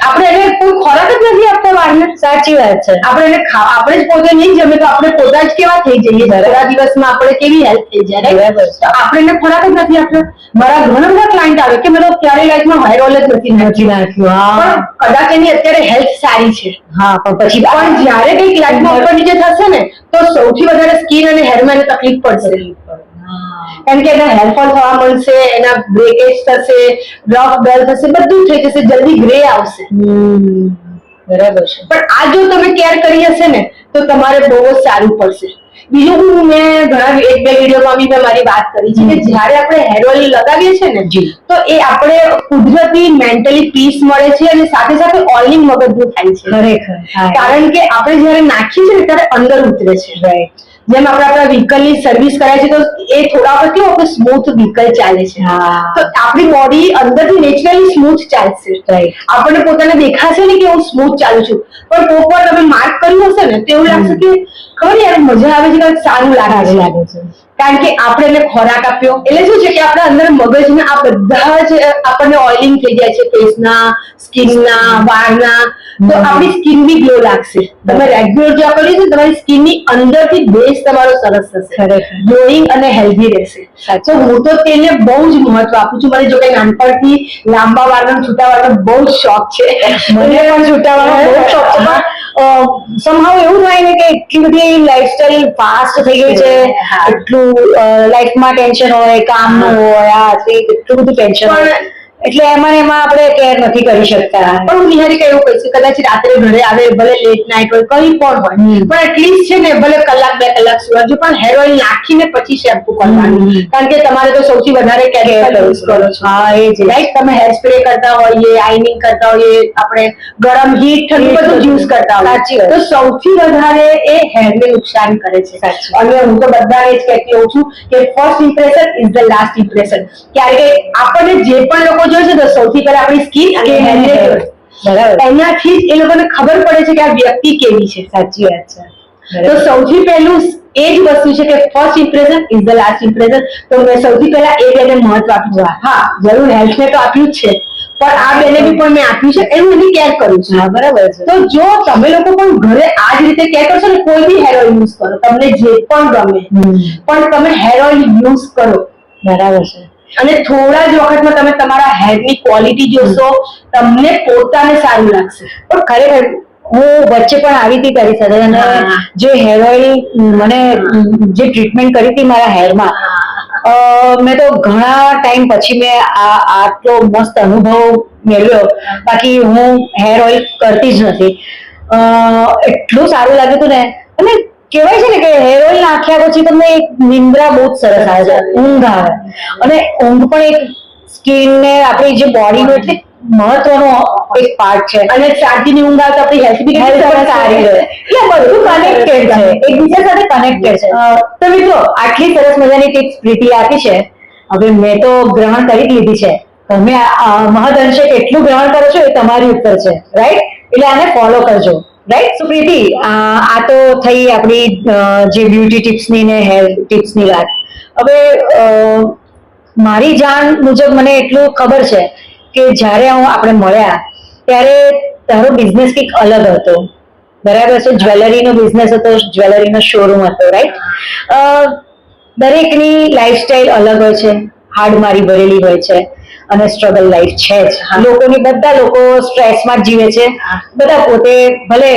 આપણે એને કોઈ ખોરાક જ નથી આપતા વાળને. સાચી વાત છે. આપણે એને આપણે જ પોતે નહીં જમે તો આપણે પોતા જ કેવા થઈ જઈએ, થોડા દિવસમાં આપણે કેવી હેલ્થ થઈ જાય. બરાબર છે. તો આપણે એને ખોરાક જ નથી આપતા. મારા ઘણા બધા ક્લાયન્ટ આવે કે મેં તો ક્યારેય લાઈફમાં હેર ઓઇલ જ નથી નાખ્યું, પણ કદાચ એની અત્યારે હેલ્થ સારી છે. હા, પણ પછી પણ જ્યારે કંઈક લાઈફમાં ઉપર નીચે થશે ને તો સૌથી વધારે સ્કિન અને હેરમાં તકલીફ પડશે. કારણ કે એના હેરફોલ થવા મળશે, એના બ્રેકેજ થશે, રફ ડલ થશે, બધું થઈ જશે, જલ્દી ગ્રે આવશે. બરાબર છે. પણ આ જો તમે કેર કરી હશે ને તો તમારે બહુ જ સારું પડશે. બીજું મેં ઘણા એક બે વિડીયોમાં બી મેં મારી વાત કરી છે કે જ્યારે આપણે હેર ઓઇલ લગાવીએ છીએ ને તો એ આપણે કુદરતી મેન્ટલી પીસ મળે છે અને સાથે સાથે ઓઇલિંગ મગજનું થાય છે. ખરેખર. કારણ કે આપણે જ્યારે નાખીએ છીએ ત્યારે અંદર ઉતરે છે. રાઈટ. જેમ આપણે આપણા વ્હીકલ ની સર્વિસ કરાય છે તો એ થોડા વખત કેવું આપણે સ્મૂથ વ્હીકલ ચાલે છે, તો આપણી બોડી અંદરથી નેચરલી સ્મૂથ ચાલશે. આપણને પોતાને દેખાશે ને કે હું સ્મૂથ ચાલુ છું, પણ કોક વાર તમે માર્ક કર્યું હશે ને તો એવું લાગશે કે ખબર યાર મજા આવે છે, સારું લાગે છે. કારણ કે આપણે એને ખોરાક આપ્યો એટલે શું છે કે આપણા અંદર મગજના આ બધા જ આપણને ઓઇલિંગ થઈ જાય છે, ફેસના, સ્કિનના, વાળના, તો આપણી સ્કિન બી ગ્લો લાગશે. તમે રેગ્યુલર જો કર્યું છે તમારી સ્કિનની અંદરથી બેઝ તમારો સરસ થશે, ગ્લોઈંગ અને હેલ્ધી રહેશે. તો હું તો તેને બહુ જ મહત્વ આપું છું. મને જો કે નાનપણથી લાંબા વાળનો છૂટા વાળનો બહુ જ શોખ છે. મને પણ છૂટા વાળનો બહુ શોખ છે, પણ somehow એવું થાય ને કે એટલી બધી લાઈફસ્ટાઈલ ફાસ્ટ થઈ ગઈ છે, એટલું લાઈફમાં ટેન્શન હોય, કામનું હોય, આ તે એટલું બધું ટેન્શન હોય એટલે એમાં આપણે કેર નથી કરી શકતા. પણ હું નિહારી એવું કહીશ કે કદાચ રાત્રે ઘરે આવે, ભલે લેટ નાઇટ હોય, કઈ પણ હોય, પણ એટલીસ્ટ છે ને ભલે કલાક બે કલાક સુવાનું, પણ હેર ઓઇલ નાખીને પછી શેમ્પુ કરવાનું. કારણ કે તમારે તો સૌથી વધારે કેમિકલ યુઝ કરો છો. હા, એ જ. રાઈટ. તમે હેર સ્પ્રે કરતા હોઈએ, આઈનિંગ કરતા હોઈએ, આપણે ગરમ હીટ ઠંડુ બધું યુઝ કરતા હોઈએ, તો સૌથી વધારે એ હેરને નુકસાન કરે છે. અને હું તો બધાને જ કહેતી હોઉં છું કે first impression is the last impression. કારણ કે આપણને જે પણ લોકો જોશે તો સૌથી પહેલા આપણી સ્કિન અને હેરને જોશે. એનાથી જ એ લોકોને ખબર પડે છે કે આ વ્યક્તિ કેવી છે. સાચી વાત છે. તો સૌથી પહેલું એ જ વસ્તુ છે કે first impression is the last impression. તો મેં સૌથી પહેલા એ બેને મહત્વ આપ્યું. હા, જરૂર હેલ્થને તો આપ્યું જ છે, પણ આ બેને બી પણ મેં આપ્યું છે, એનું એની કેર કરું છું. હા, બરાબર છે. તો જો તમે લોકો પણ ઘરે આ જ રીતે કેર કરશો ને, કોઈ બી હેર ઓઇલ યુઝ કરો, તમને જે પણ ગમે, પણ તમે હેર ઓઇલ યુઝ કરો. બરાબર છે. અને થોડા જ વખતમાં તમે તમારા હેરની ક્વોલિટી જોશો, તમને પોતાને સારું લાગશે. પણ ખરેખર હું વચ્ચે પણ આવી હતી તારી સાથે, અને જે હેર ઓઇલ મને જે ટ્રીટમેન્ટ કરી હતી મારા હેરમાં, મેં તો ઘણા ટાઈમ પછી મેં આટલો મસ્ત અનુભવ મેળવ્યો. બાકી હું હેર ઓઇલ કરતી જ નથી. એટલું સારું લાગ્યું હતું ને. અને કહેવાય છે ને કે હેર ઓઇલ નાખ્યા પછી તમને એક નિંદ્રા બહુ જ સરસ આવે છે, ઊંઘ આવે. અને ઊંઘ પણ એક સ્કિન ને આપણી જે બોડીનો એટલે મહત્વનો એક પાર્ટ છે. અને શાંતિની ઊંઘ આવે તો આપણી હેલ્થ બી સારી રહે. એટલે બધું કનેક્ટેડ છે, એકબીજા સાથે કનેક્ટેડ છે. તો મિત્રો, આટલી સરસ મજાની ટિપ્સ પ્રીતિ આપી છે. હવે મેં તો ગ્રહણ કરી લીધી છે. તમે મહદઅંશે કેટલું ગ્રહણ કરો છો એ તમારી ઉપર છે, રાઈટ? એટલે આને ફોલો કરજો, રાઈટ? સુપ્રીતિ, આ તો થઈ આપણી જે બ્યુટી ટિપ્સની ને હેર ટિપ્સની વાત. હવે મારી જાણ મુજબ મને એટલું ખબર છે કે જ્યારે આપણે મળ્યા ત્યારે તારો બિઝનેસ કંઈક અલગ હતો, બરાબર છે? જ્વેલરીનો બિઝનેસ હતો, જ્વેલરીનો શોરૂમ હતો, રાઈટ? દરેકની લાઈફસ્ટાઈલ અલગ હોય છે, હાડમારી ભરેલી હોય છે, અને સ્ટ્રગલ લાઈફ છે જ. બધા લોકો સ્ટ્રેસમાં જ જીવે છે. બધા પોતે ભલે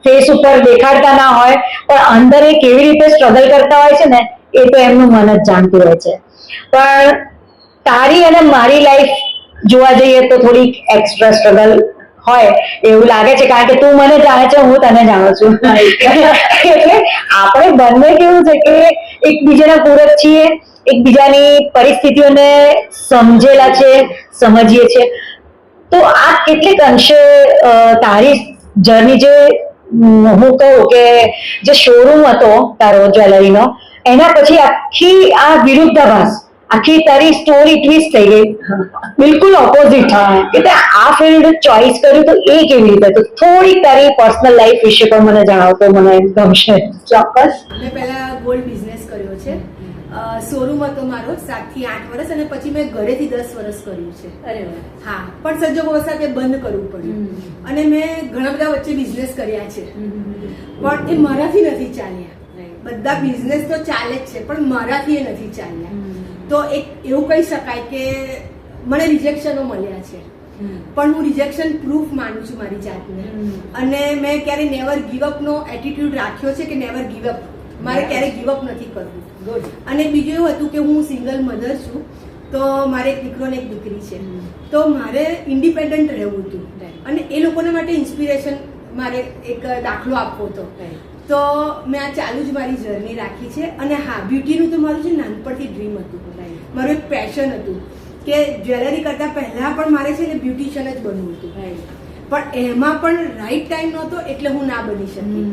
ફેસ ઉપર દેખાડતા ના હોય, પણ અંદર એ કેવી રીતે સ્ટ્રગલ કરતા હોય છે ને, એ તો એમનું મન જ જાણતું હોય છે. પણ તારી અને મારી લાઈફ જોવા જઈએ તો થોડીક એક્સ્ટ્રા સ્ટ્રગલ હોય એવું લાગે છે, કારણ કે તું મને જાણે છે, હું તને જાણું છું. એટલે આપણે બંને કેવું છે કે એકબીજાના પૂરક છીએ, એકબીજાની પરિસ્થિતિઓને સમજેલા છે, સમજીએ છીએ. તો આ કેટલીક અંશે તારી જર્ની, જે હું કહું કે જે શોરૂમ હતો તારો જ્વેલરીનો, એના પછી આખી આ વિરુદ્ધાભાસ, આખી તારી સ્ટોરી ટ્વિસ્ટ થઈ ગઈ, બિલકુલ ઓપોઝિટ. એટલે આ ફિલ્ડ ચોઇસ કર્યું તો એ કેવી રીતે? તો થોડી તારી પર્સનલ લાઈફ વિશે પણ મને જણાવો તો મને ગમશે. ચોક્કસ. મેં પહેલા ગોલ્ડ બિઝનેસ કર્યો છે, શોરૂમ હતો મારો 7 થી 8 વર્ષ, અને પછી મેં ઘરેથી 10 વર્ષ કર્યું છે. અરે વાહ. હા, પણ સંજોગોવશાત એ બંધ કરવું પડ્યું. અને મેં ઘણા બધા વચ્ચે બિઝનેસ કર્યા છે, પણ એ મારાથી નથી ચાલ્યા. બધા બિઝનેસ તો ચાલે જ છે, પણ મારાથી એ નથી ચાલ્યા. તો એક એવું કહી શકાય કે મને રિજેક્શનો મળ્યા છે, પણ હું રિજેક્શન પ્રૂફ માનું છું મારી જાતને. અને મેં ક્યારે નેવર ગીવ અપ નો એટીટ્યુડ રાખ્યો છે કે નેવર ગીવ અપ, મારે ક્યારે ગીવ અપ નથી કરવું. અને બીજું એવું હતું કે હું સિંગલ મધર છું, તો મારે એક દીકરો ને એક દીકરી છે, તો મારે ઇન્ડિપેન્ડન્ટ રહેવું હતું. અને એ લોકોના માટે ઇન્સ્પિરેશન મારે એક દાખલો આપવો હતો. તો મેં આ ચાલુ જ મારી જર્ની રાખી છે. અને હા, બ્યુટીનું તો મારું છે નાનપણથી ડ્રીમ હતું, મારું એક પેશન હતું કે જ્વેલરી કરતા પહેલા પણ મારે છે ને બ્યુટિશિયન જ બનવું હતું. પણ એમાં પણ રાઈટ ટાઈમ નહોતો, એટલે હું ના બની શકી.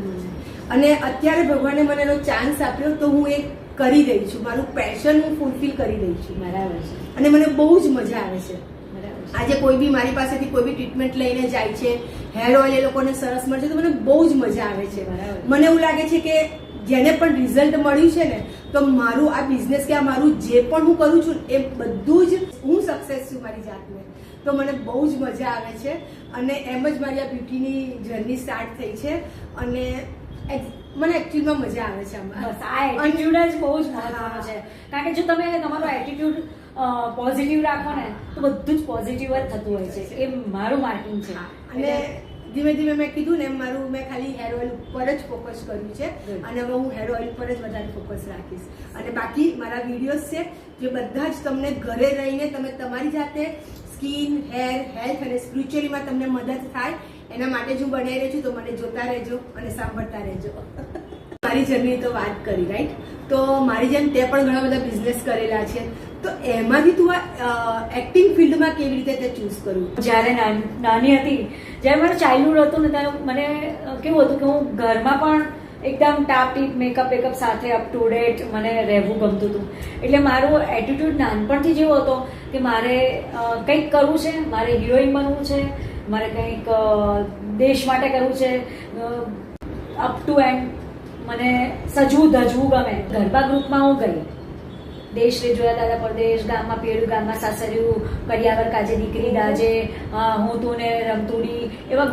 અને અત્યારે ભગવાને મને એનો ચાન્સ આપ્યો, તો હું એ કરી રહી છું. મારું પેશન હું ફૂલફિલ કરી રહી છું. બરાબર છે. અને મને બહુ જ મજા આવે છે. આજે કોઈ બી મારી પાસેથી કોઈ બી ટ્રીટમેન્ટ લઈને જાય છે, હેર ઓઇલ એ લોકોને સરસ મળશે, તો મને બહુ જ મજા આવે છે. મને એવું લાગે છે કે જેને પણ રિઝલ્ટ મળ્યું છે ને, તો મારું આ બિઝનેસ કે આ મારું જે પણ હું કરું છું એ બધું જ હું સક્સેસ છું મારી જાતને. તો મને બહુ જ મજા આવે છે. અને એમ જ મારી આ બ્યુટીની જર્ની સ્ટાર્ટ થઈ છે. અને મને એકચ્યુઅલમાં મજા આવે છે આમાં. બસ આ એટીટ્યુડ જ બહુ જ મહત્વનો છે. કારણ કે જો તમે તમારો એટીટ્યુડ પોઝિટિવ રાખો ને, તો બધું જ પોઝિટિવ જ થતું હોય છે. એ મારું માર્કિંગ છે. અને ધીમે ધીમે મેં કીધું ને, મારું મેં ખાલી હેર ઓઇલ ઉપર જ ફોકસ કર્યું છે. અને હવે હું હેર ઓઇલ પર જ વધારે ફોકસ રાખીશ. અને બાકી મારા વિડીયોઝ છે જે બધા જ તમને ઘરે રહીને તમે તમારી જાતે સ્કિન, હેર, હેલ્થ અને સ્પિરિચ્યુઅલીમાં તમને મદદ થાય એના માટે જ હું બનાવી રહી છું. તો મને જોતા રહેજો અને સાંભળતા રહેજો. મારી જર્ની તો વાત કરી, રાઈટ? તો મારી જેમ તે પણ ઘણા બધા બિઝનેસ કરેલા છે, તો એમાંથી તું આ એક્ટિંગ ફિલ્ડમાં કેવી રીતે તે ચૂઝ કર્યું? જ્યારે નાની હતી, જ્યારે મારું ચાઇલ્ડહુડ હતું ને, ત્યારે મને કેવું હતું કે હું ઘરમાં પણ એકદમ ટાપ ટીપ મેકઅપ સાથે અપ ટુ ડેટ મને રહેવું ગમતું હતું. એટલે મારું એટીટ્યુડ નાનપણથી જેવો હતો કે મારે કંઈક કરવું છે, મારે હિરોઈન બનવું છે, મારે કંઈક દેશ માટે કરવું છે. અપ ટુ એન્ડ મને સજવું ધજવું ગમે. ગરબા ગ્રુપમાં હું ગઈ, દેશ રે જોયા દાદા પરદેશ, ગામમાં પેડું ગામમાં સાસરિયું, કરિયાવર કાજે દીકરી દાજે, હું તું ને રમતુડી, એવા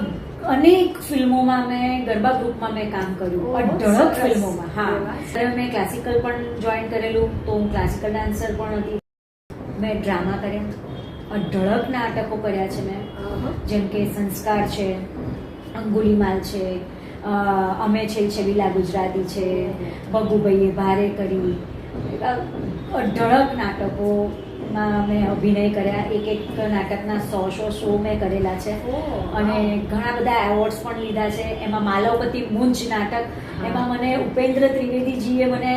અનેક ફિલ્મોમાં મેં ગરબા ગ્રુપમાં મેં કામ કર્યું, અઢળક ફિલ્મોમાં. હા, મેં ક્લાસિકલ પણ જોઈન કરેલું, તો હું ક્લાસિકલ ડાન્સર પણ હતી. મેં ડ્રામા કર્યા, અઢળક નાટકો કર્યા છે મેં, જેમ કે સંસ્કાર છે, અંગુલીમાલ છે, અમે છે છબીલા ગુજરાતી છે, બગુભાઈએ ભારે કરી, અઢળક નાટકોમાં મેં અભિનય કર્યા. એક નાટકના 100 શો મેં કરેલા છે. અને ઘણા બધા એવોર્ડ્સ પણ લીધા છે. એમાં માલવપતિ મુંજ નાટક, એમાં મને ઉપેન્દ્ર ત્રિવેદીજીએ મને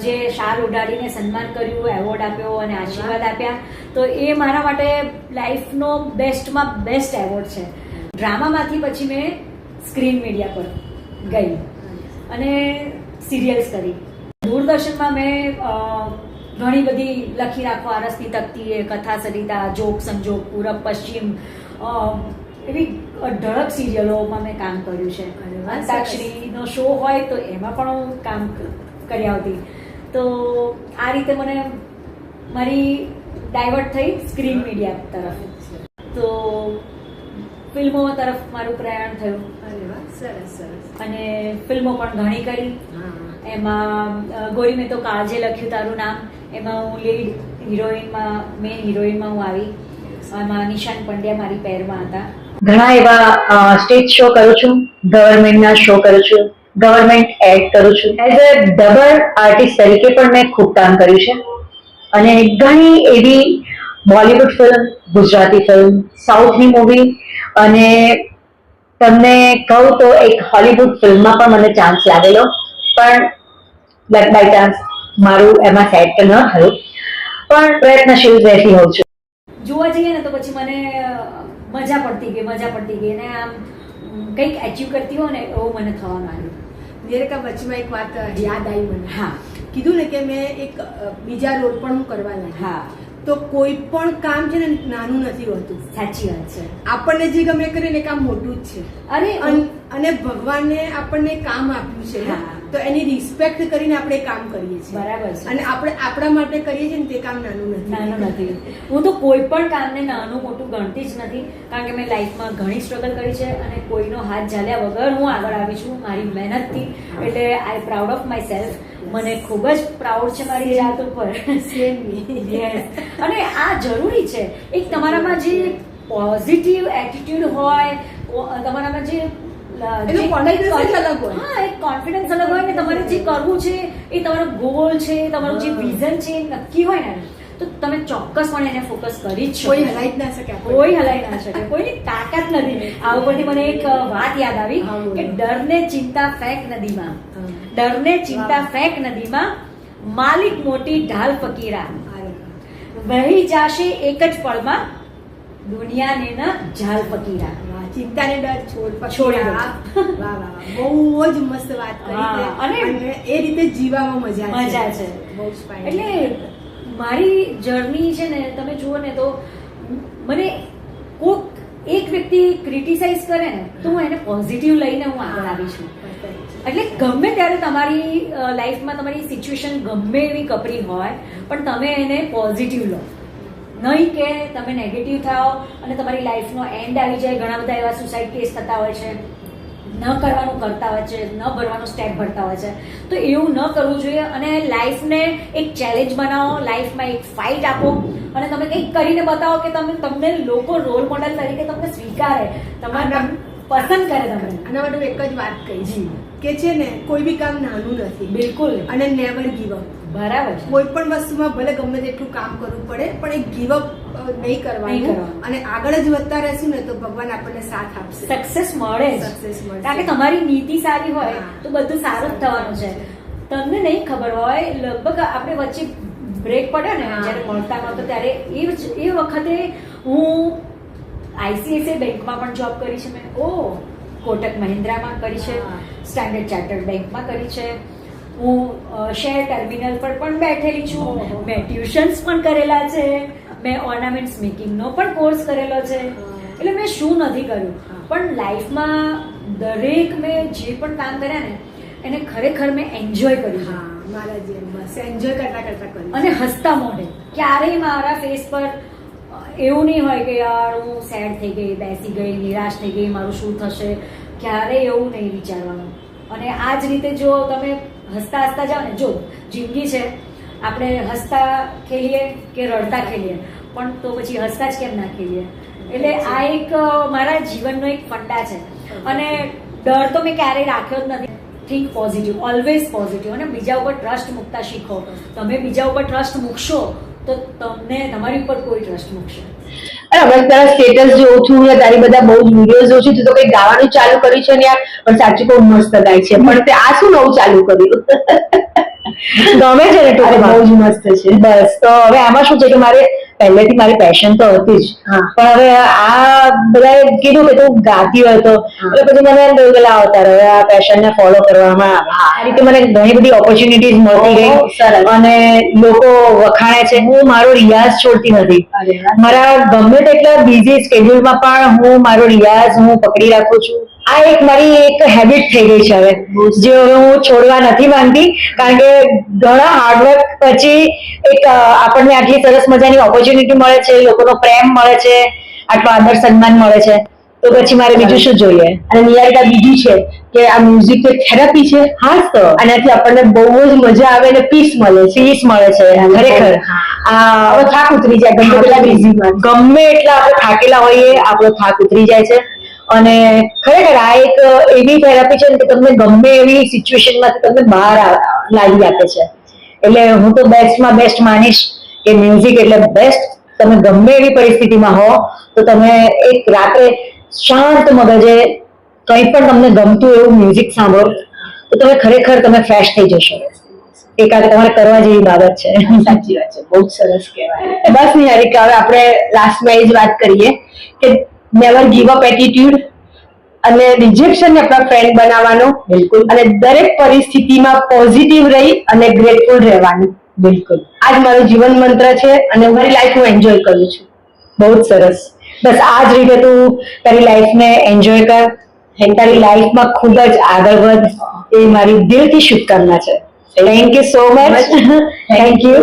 જે શાલ ઉડાડીને સન્માન કર્યું, એવોર્ડ આપ્યો અને આશીર્વાદ આપ્યા. તો એ મારા માટે લાઈફનો બેસ્ટમાં બેસ્ટ એવોર્ડ છે. ડ્રામામાંથી પછી મેં સ્ક્રીન મીડિયા પર ગઈ અને સિરિયલ્સ કરી. દૂરદર્શનમાં મેં ઘણી બધી લખી રાખો, આરસની તકતી, કથા સરિતા, જોગ સંજોગ, પૂરબ પશ્ચિમ, એવી અઢળક સિરિયલોમાં મેં કામ કર્યું છે. અંતાક્ષરીનો શો હોય તો એમાં પણ હું કામ કરી આવતી. તો આ રીતે મને મારી ડાયવર્ટ થઈ સ્ક્રીન મીડિયા તરફ. તો ફિલ્મો તરફ મારું પ્રયાણ થયું. સરસ સરસ. અને ફિલ્મો પણ ઘણી કરી. એમાં ગોરી મેં તો કાળજે લખ્યું તારું નામ, એમાં હું લીડ હિરોઈનમાં, મેઇન હિરોઈનમાં હું આવી. એમાં નિશાન પંડ્યા મારી પેરમાં હતા. ઘણા એવા સ્ટેજ શો કરું છું, ગવર્મેન્ટના શો કરું છું, ગવર્મેન્ટ એડ કરું છું. એઝ અ ડબલ આર્ટિસ્ટ તરીકે પણ મેં ખૂબ કામ કર્યું છે. અને ઘણી એવી બોલિવૂડ ફિલ્મ, ગુજરાતી ફિલ્મ, સાઉથની મૂવી, અને તમને કહું તો એક હોલિવૂડ ફિલ્મમાં પણ મને ચાન્સ લાગેલો, પણ લક બાય ચાન્સ મારું એમાં સેટ ન થયું. પણ પ્રયત્નશીલ રહેતી હોઉં છું. જોવા જઈએ ને તો પછી મને મજા પડતી ગઈ ને આમ કંઈક એચીવ કરતી હોય ને એવું મને થવા માંડ્યું. નિરેકા, વચમાં એક વાત યાદ આવી મને. હા, કીધું ને કે મેં એક બીજા રોલ પણ હું કરવા લાગી. હા, તો કોઈ પણ કામ છે ને નાનું નથી હોતું. સાચી વાત છે. આપણને જે ગમે કરે ને કામ મોટું જ છે. અરે અને ભગવાને આપણને કામ આપ્યું છે હા. તો એની રિસ્પેક્ટ કરીને આપણે કામ કરીએ છીએ. બરાબર છે. અને આપણે આપણા માટે કરીએ છીએ ને તે કામ નાનું નથી. નાનું નથી. હું તો કોઈ પણ કામને નાનું મોટું ગણતી જ નથી, કારણ કે મેં લાઈફમાં ઘણી સ્ટ્રગલ કરી છે અને કોઈનો હાથ ઝાલ્યા વગર હું આગળ આવી છું મારી મહેનતથી. એટલે આઈ પ્રાઉડ ઓફ માય સેલ્ફ. મને ખૂબ જ પ્રાઉડ છે મારી જાત ઉપર. Yes. અને આ જરૂરી છે. એક તમારામાં જે પોઝિટિવ એટીટ્યુડ હોય, તમારામાં જે એનો confidence જ અલગ હોય. હા, એક કોન્ફિડન્સ અલગ હોય ને તમારે જે કરવું છે એ તમારો ગોલ છે, તમારું જે વિઝન છે એ નક્કી હોય ને, તો તમે ચોક્કસપણે એને ફોકસ કરી જ શકો. કોઈ હલાઈ જ ના શકે આપણને. કોઈ હલાઈ ના શકે, કોઈની તાકાત નથી. આ ઉપરથી મને એક વાત યાદ આવી કે ડરને ચિંતા ફેંક નદીમાં, ડરને ચિંતા ફેંક નદીમાં, માલિક મોટી ઢાલ ફકીરા, વહી જાશે એક જ પળમાં, દુનિયાને ન ઝાલ ફકીરા. ચિંતાને ડર છોડી છોડી દો. વાહ વાહ વાહ, બહુ જ મસ્ત વાત કરી છે. હા, અને અને એ રીતે જીવામાં મજા છે. બહુ જ fine. એટલે મારી જર્ની છે ને, તમે જુઓ ને તો મને કોક એક વ્યક્તિ ક્રિટિસાઇઝ કરે ને તો હું એને પોઝિટિવ લઈને હું આગળ આવી છું. એટલે ગમે ત્યારે તમારી લાઈફમાં તમારી સિચ્યુએશન ગમે એવી કપરી હોય પણ તમે એને પોઝિટિવ લો, નહીં કે તમે નેગેટિવ થાઓ અને તમારી લાઈફનો એન્ડ આવી જાય. ઘણા બધા એવા સુસાઇડ કેસ થતા હોય છે, ન કરવાનું કરતા હોય છે, ન ભરવાનું સ્ટેપ ભરતા હોય છે. તો એવું ન કરવું જોઈએ અને લાઈફને એક ચેલેન્જ બનાવો, લાઈફમાં એક ફાઇટ આપો અને તમે કંઈક કરીને બતાવો કે તમને લોકો રોલ મોડેલ તરીકે તમને સ્વીકારે, તમારે પસંદ કરે. તમે આના માટે હું એક જ વાત કહીશ કે છે ને, કોઈ બી કામ નાનું નથી. બિલકુલ. અને નેવર ગીવ અપ. બરાબર છે. કોઈ પણ વસ્તુમાં ભલે ગમે તેટલું કામ કરવું પડે પણ એક ગીવ અપ નહીં કરવાનું. અને આગળ જ વધતા રહેશું ને તો ભગવાન આપણને સાથ આપશે. સક્સેસ મળે જ. સક્સેસ મળશે. કારણ કે તમારી નીતિ સારી હોય તો બધું સારું જ થવાનું છે. તમને નહીં ખબર હોય, લગભગ આપણે વચ્ચે બ્રેક પડ્યો ને જ્યારે મળતા નહોતો ત્યારે એ વખતે હું ICICI બેંકમાં પણ જોબ કરી છે મેં. કોટક મહિન્દ્રામાં કરી છે, સ્ટાન્ડર્ડ ચાર્ટર્ડ બેંકમાં કરી છે, હું શેર ટર્મિનલ પર પણ બેઠેલી છું, મેં ટ્યુશન્સ પણ કરેલા છે, મેં ઓર્નામેન્ટ્સ મેકિંગનો પણ કોર્સ કરેલો છે. એટલે મેં શું નથી કર્યું, પણ લાઈફમાં દરેક મેં જે પણ કામ કર્યા ને એને ખરેખર મેં એન્જોય કર્યું. હા, મારા જેમ બસ એન્જોય કરતા કર્યું. અને હસતા મોઢે. ક્યારેય મારા ફેસ પર એવું નહીં હોય કે યાર હું સેડ થઈ ગઈ, બેસી ગઈ, નિરાશ થઈ ગઈ, મારું શું થશે, ક્યારેય એવું નહીં વિચારવાનું. અને આ જ રીતે જો તમે હસતા હસતા જાઓ ને, જો જિંદગી છે, આપણે હસતા ખેલીએ કે રડતા ખેલીએ, પણ તો પછી હસતા જ કેમ ના ખેલીએ. એટલે આ એક મારા જીવનનો એક ફંડા છે. અને ડર તો મેં ક્યારેય રાખ્યો જ નથી. Think positive, always positive. અને બીજા ઉપર ટ્રસ્ટ મૂકતા શીખો. તમે બીજા ઉપર ટ્રસ્ટ મૂકશો તો તમને તમારી ઉપર કોઈ ટ્રસ્ટ મૂકશે. અરે હવે તારા સ્ટેટસ જોઉં છું ને તારી બધા બહુ જ વિડીયો જોઉં છું, તું તો કઈ ગાવાનું ચાલુ કર્યું છે ને યાર, પણ સાચું બહુ મસ્ત ગાય છે. પણ તે આ શું નવું ચાલુ કર્યું? ગમે છે ને ટૂંકમાં. બહુ જ મસ્ત છે. બસ તો હવે આમાં શું છે કે મારે પહેલેથી મારી પેશન તો હતી જ, પણ હવે આ બધાએ કીધું કે તું ગાતી હોય તો એટલે પછી મને એમ થયું કે લાવ તારે હવે આ પેશન ને ફોલો કરવામાં આ રીતે મને ઘણી બધી ઓપોર્ચ્યુનિટીઝ મળતી ગઈ અને લોકો વખાણે છે. હું મારો રિયાઝ છોડતી નથી. મારા ગમે તેટલા બિઝી સ્કેડ્યુલમાં પણ હું મારો રિયાઝ હું પકડી રાખું છું. આ એક મારી એક હેબિટ થઈ ગઈ છે હવે, જે હવે હું છોડવા નથી માંગતી. કારણ કે ઘણા હાર્ડવર્ક પછી એક આપણને આટલી સરસ મજાની ઓપોર્ચ્યુનિટી મળે છે, લોકોનો પ્રેમ મળે છે, આટલો આદર સન્માન મળે છે, તો પછી મારે બીજું શું જોઈએ? અને નિયારિકા બીજું છે કે આ મ્યુઝિક તો થેરપી છે. હા જ તો. આનાથી આપણને બહુ જ મજા આવે અને પીસ મળે છે. પીસ મળે છે ખરેખર. હવે થાક ઉતરી જાય ગમે પેલા બિઝીમાં. ગમે એટલા આપણે થાકેલા હોઈએ, આપણો થાક ઉતરી જાય છે. અને ખરેખર આ એક એવી થેરાપી છે કે તમને ગમે એવી સિચ્યુએશનમાંથી તમને બહાર લાવી આપે છે. એટલે હું તો બેસ્ટમાં બેસ્ટ માનીશ કે મ્યુઝિક એટલે બેસ્ટ. તમે ગમે એવી પરિસ્થિતિમાં હો તો તમે એક રાત્રે શાંત મગજે કંઈ પણ તમને ગમતું એવું મ્યુઝિક સાંભળો તો તમે ખરેખર તમે ફ્રેશ થઈ જશો. એક આ તમારે કરવા જેવી બાબત છે. સાચી વાત છે, બહુ જ સરસ કહેવાય. બસ નિહારિકા, હવે આપણે લાસ્ટમાં એ જ વાત કરીએ કે નેવર ગીવ અપ એટીટ્યુડ અને રિજેક્શન ને આપણા ફ્રેન્ડ બનાવવાનો. બિલકુલ. અને દરેક પરિસ્થિતિમાં પોઝિટિવ રહી અને ગ્રેટફુલ રહેવાનું. બિલકુલ. આ જ મારું જીવન મંત્ર છે અને મારી લાઈફ હું એન્જોય કરું છું. બહુ જ સરસ. બસ આ જ રીતે તું તારી લાઈફને એન્જોય કર તારી લાઈફમાં ખૂબ જ આગળ વધ એ મારી દિલથી શુભકામના છે. Thank you so much. Thank you.